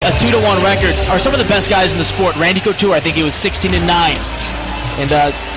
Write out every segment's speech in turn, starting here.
a 2-1 record are some of the best guys in the sport. Randy Couture, I think he was 16-9. And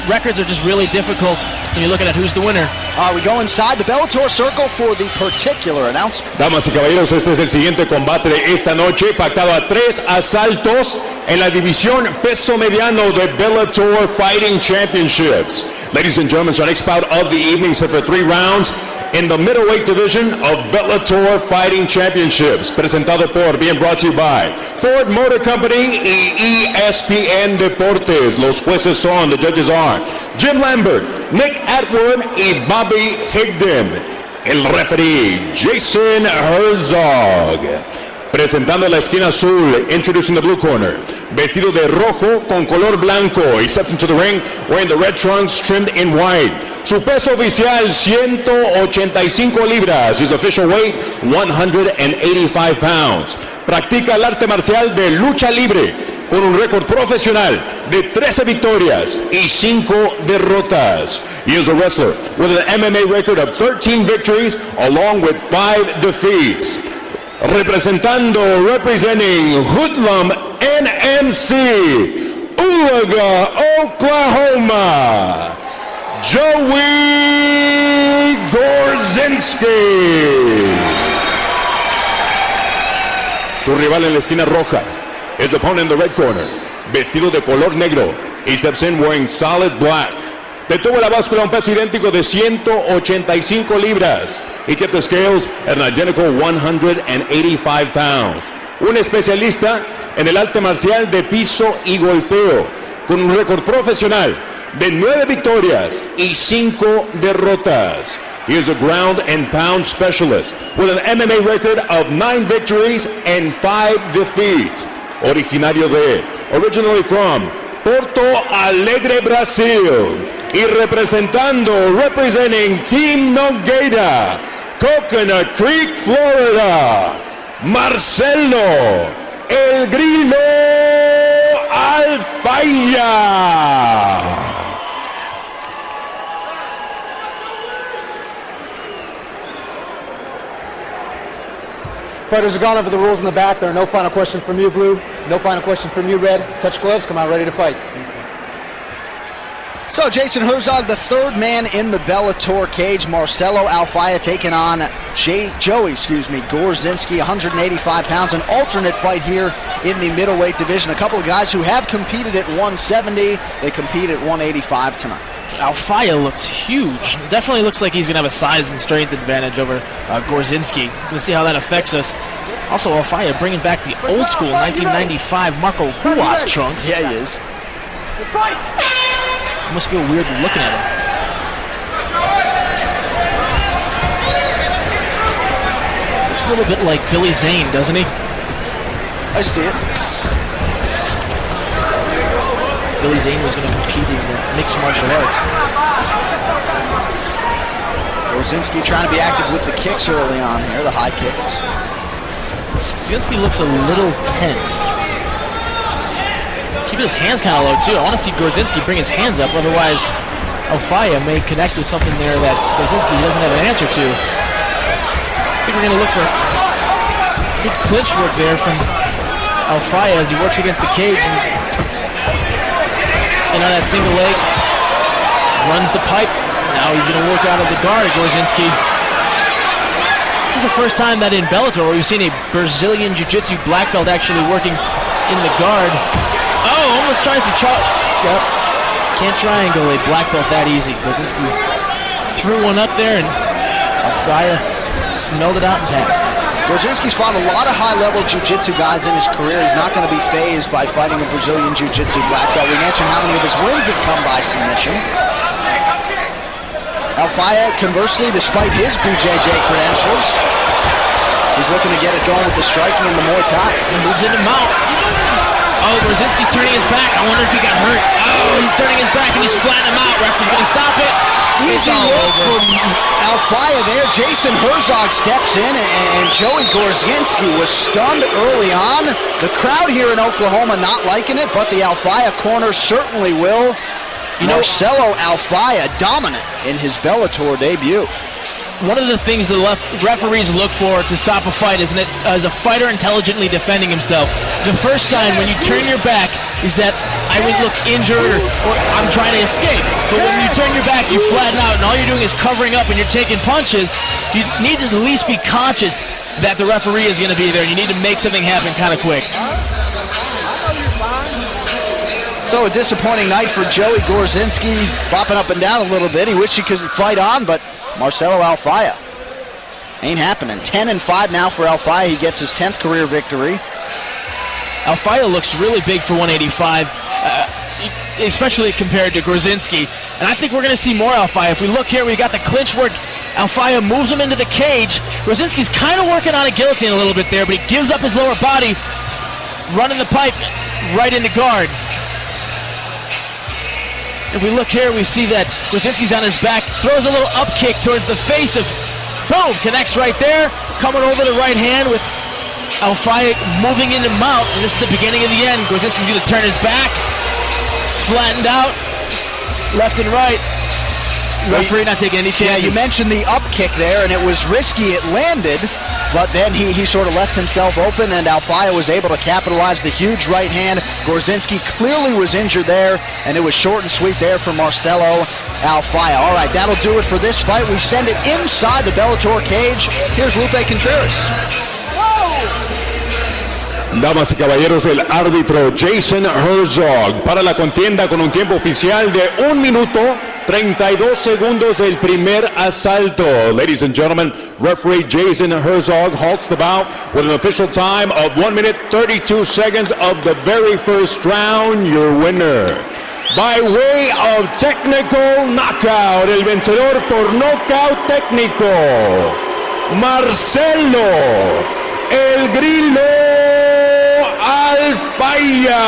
records are just really difficult when you're looking at who's the winner. We go inside the Bellator circle for the particular announcement. Damas y caballeros, este es el siguiente combate de esta noche, pactado a 3 asaltos en la división peso mediano de Bellator Fighting Championships. Ladies and gentlemen, our next bout of the evening set for 3 rounds in the middleweight division of Bellator Fighting Championships. Presentado por, being brought to you by Ford Motor Company y ESPN Deportes. Los jueces son, the judges are Jim Lambert, Nick Atwood y Bobby Higdon. El referee, Jason Herzog. Presentando la esquina azul, introducing the blue corner. Vestido de rojo con color blanco. He steps into the ring wearing the red trunks trimmed in white. Su peso oficial, 185 libras. His official weight, 185 pounds. Practica el arte marcial de lucha libre con un récord profesional de 13 victorias y 5 derrotas. He is a wrestler with an MMA record of 13 victories along with 5 defeats. Representing Hoodlum NMC, Ulaga, Oklahoma, Joey Gorczynski. Su rival en la esquina roja, his opponent in the red corner, vestido de color negro. He steps in wearing solid black. Detuvo la báscula a un peso idéntico de 185 libras. He tipped the scales at an identical 185 pounds. Un especialista en el arte marcial de piso y golpeo, con un récord profesional de 9 victorias y 5 derrotas. He is a ground and pound specialist with an MMA record of 9 victories and 5 defeats. Originally from Porto Alegre, Brasil. Y representing Team Nogueira, Coconut Creek, Florida, Marcelo El Grillo Alfaya. Fighters have gone over the rules in the back. There are no final questions from you, Blue. No final question from you, Red. Touch gloves, come out ready to fight. So Jason Herzog, the third man in the Bellator cage. Marcelo Alfaya taking on Joey Gorczynski, 185 pounds. An alternate fight here in the middleweight division. A couple of guys who have competed at 170. They compete at 185 tonight. Alfaya looks huge. Definitely looks like he's going to have a size and strength advantage over Gorczynski. Let's see how that affects us. Also, Alfaya bringing back the old school 1995 Marco Huas trunks. Yeah, he is. Almost feel weird looking at him. Looks a little bit like Billy Zane, doesn't he? I see it. Billy Zane was going to compete in the mixed martial arts. Gorczynski trying to be active with the kicks early on here, the high kicks. Gorczynski looks a little tense. Keeping his hands kind of low too. I want to see Gorczynski bring his hands up, otherwise Alfaya may connect with something there that Gorczynski doesn't have an answer to. I think we're going to look for good clinch work there from Alfaya as he works against the cage. And on that single leg, runs the pipe. Now he's going to work out of the guard, Gorczynski. This is the first time that in Bellator we've seen a Brazilian Jiu-Jitsu black belt actually working in the guard. Oh, almost tries to chop. Yep. Can't triangle a black belt that easy. Gorczynski threw one up there and Alfaya smelled it out and passed. Gorczynski's fought a lot of high-level jiu-jitsu guys in his career. He's not going to be fazed by fighting a Brazilian jiu-jitsu black belt. We mentioned how many of his wins have come by submission. Alfaya, conversely, despite his BJJ credentials, he's looking to get it going with the striking and the Muay Thai. He moves in the mount. Oh, Gorczynski's turning his back. I wonder if he got hurt. Oh, he's turning his back and he's flattening him out. Referee's going to stop it. Easy look from Alfaya there. Jason Herzog steps in, and Joey Gorczynski was stunned early on. The crowd here in Oklahoma not liking it, but the Alfaya corner certainly will. Marcelo Alfaya dominant in his Bellator debut. one of the things the referees look for to stop a fight is a fighter intelligently defending himself. The first sign when you turn your back is that I would look injured or I'm trying to escape. But when you turn your back, you flatten out, and all you're doing is covering up and you're taking punches. You need to at least be conscious that the referee is going to be there, and you need to make something happen kind of quick. So a disappointing night for Joey Gorczynski, bopping up and down a little bit. He wished he could fight on, but Marcelo Alfaya ain't happening. 10-5 now for Alfaya. He gets his 10th career victory. Alfaya looks really big for 185, especially compared to Gorczynski. And I think we're going to see more Alfaya. If we look here, we got the clinch work. Alfaya moves him into the cage. Gorczynski's kind of working on a guillotine a little bit there, but he gives up his lower body, running the pipe right into guard. If we look here, we see that Gorczynski's on his back, throws a little up kick towards the face of, boom, connects right there, coming over the right hand with Alfaya moving into mount, and this is the beginning of the end. Gorczynski's going to turn his back, flattened out, left and right. Referee not taking any chances. Yeah, you mentioned the up kick there, and it was risky. It landed, but then he sort of left himself open, and Alfaya was able to capitalize the huge right hand. Gorczynski clearly was injured there, and it was short and sweet there for Marcelo Alfaya. All right, that'll do it for this fight. We send it inside the Bellator cage. Here's Lupe Contreras. Damas y caballeros, el árbitro Jason Herzog para la contienda con un tiempo oficial de 1 minuto 32 segundos del primer asalto. Ladies and gentlemen, referee Jason Herzog halts the bout with an official time of 1 minute 32 seconds of the very first round. Your winner, by way of technical knockout, el vencedor por knockout técnico, Marcelo El Grillo Alfaya.